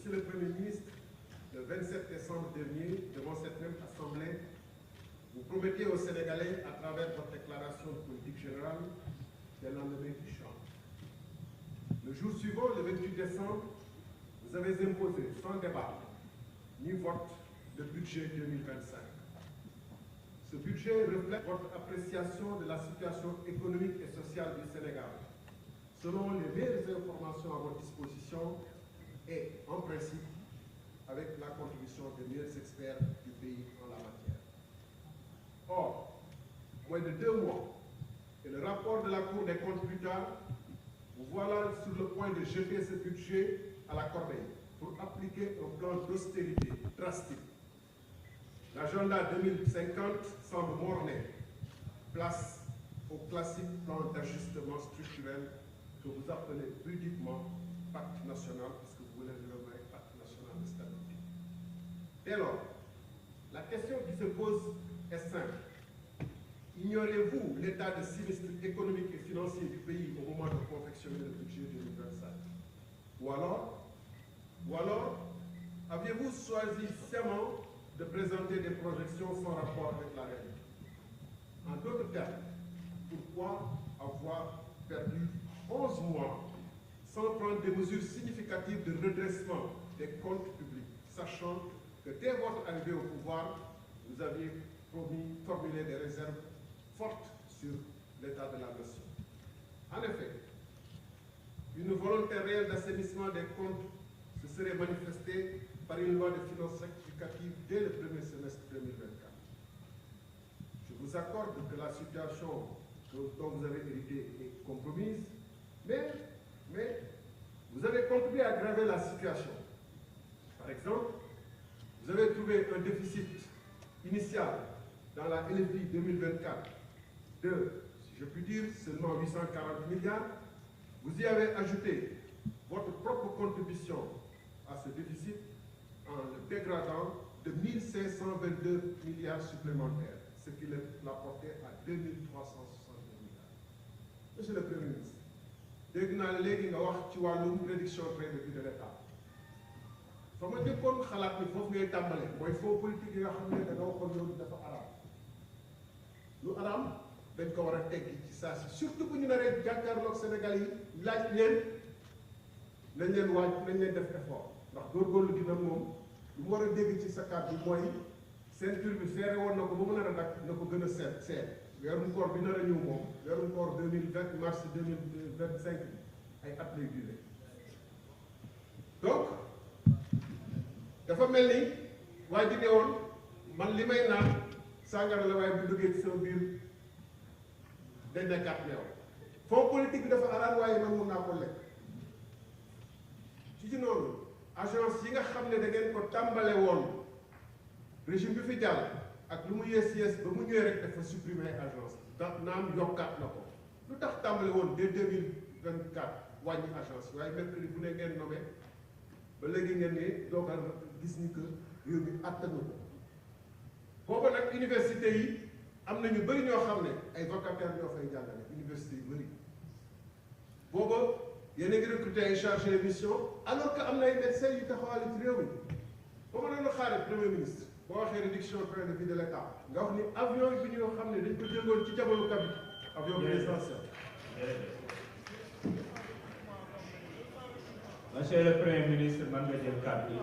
Monsieur le Premier ministre, le 27 décembre dernier, devant cette même Assemblée, vous promettiez aux Sénégalais, à travers votre déclaration de politique générale, des lendemains qui changent. Le jour suivant, le 28 décembre, vous avez imposé, sans débat ni vote, le budget 2025. Ce budget reflète votre appréciation de la situation économique et sociale du Sénégal, selon les meilleures informations à votre disposition et, en principe, avec la contribution des meilleurs experts du pays en la matière. Or, moins de 2 mois, et le rapport de la Cour des comptes plus tard, vous voilà sur le point de jeter ce budget à la corbeille pour appliquer un plan d'austérité drastique. L'agenda 2050 semble mort-né. Place au classique plan d'ajustement structurel que vous appelez pudiquement pacte national, puisque vous voulez le nommer pacte national de stabilité. Dès lors, la question qui se pose est simple. Ignorez-vous l'état de sinistre économique et financier du pays au moment de confectionner le budget 2025? Ou alors, aviez-vous choisi sciemment de présenter des projections sans rapport avec la réalité? En d'autres termes, pourquoi avoir perdu 11 mois sans prendre des mesures significatives de redressement des comptes publics, sachant que dès votre arrivée au pouvoir, vous aviez formulé des réserves fortes sur l'état de la nation? En effet, une volonté réelle d'assainissement des comptes se serait manifestée par une loi de finances rectificative dès le premier semestre 2024. Je vous accorde que la situation dont vous avez hérité est compromise, mais vous avez contribué à aggraver la situation. Par exemple, vous avez trouvé un déficit initial dans la LFI 2024 de, si je puis dire, seulement 840 milliards. Vous y avez ajouté votre propre contribution à ce déficit en le dégradant de 1522 milliards supplémentaires, ce qui l'a porté à 2362 milliards. Monsieur le Premier ministre, dégg naa la léegi nga wax ci wàllum réduction train de vie de l'État. fa ma jëkkoon xalaat ni foofu ngay tàmbale mooy faux politique yi nga xam ne da nga waxoon yow dafa araam. Lu araam dañ ko war a teggi ci saa si, surtout bu ñu naree jàkkaarloog Sénégal yi laaj leen nañ leen waaj nañ leen def effort, ndax góorgóorlu gi nag moom lu mu war a dégg ci sa kàddu bi mooy ceinture bi feere woon na ko ba mu nar a dakk na ko gën a seet weerum koor bi nar a ñëw moom weerum koor 2020 mars 2025 ay at lay duré. Donc dafa mel ni waa ji ne woon man li may naan sàngara la waaye bu duggee ci sama biir day nekkaat meew. Fonds politique bi dafa araam waaye man mun naa ko lekk. ci noonu agence yi nga xam ne da ngeen ko tàmbale woon régime bi fi jàll ak lu mu yées ba mu ñëwee rek dafa supprimer agence ndax naam yokkaat na ko. lu tax tàmbale woon dès 2024 wàññi agence waaye mercredi bu ne ngeen nommé ba léegi ngeen ne doogal gis ni que réew mi àttanu ko. booba nag université yi am na ñu bëri ñoo xam ne ay vacataires ñoo fay jàngale université yu bëri. booba yéen a ngi recruté ay chargé de mission alors que am na ay médecins yu taxawal ci réew mi. ba ma doon xaaree premier ministre boo waxee réduction train de vie de l'État nga wax ni avion bi ñoo xam ne dañ ko jëngoon ci jamono Kabi avion présidentiel. Monsieur le Premier ministre, man nga jël kàddu yi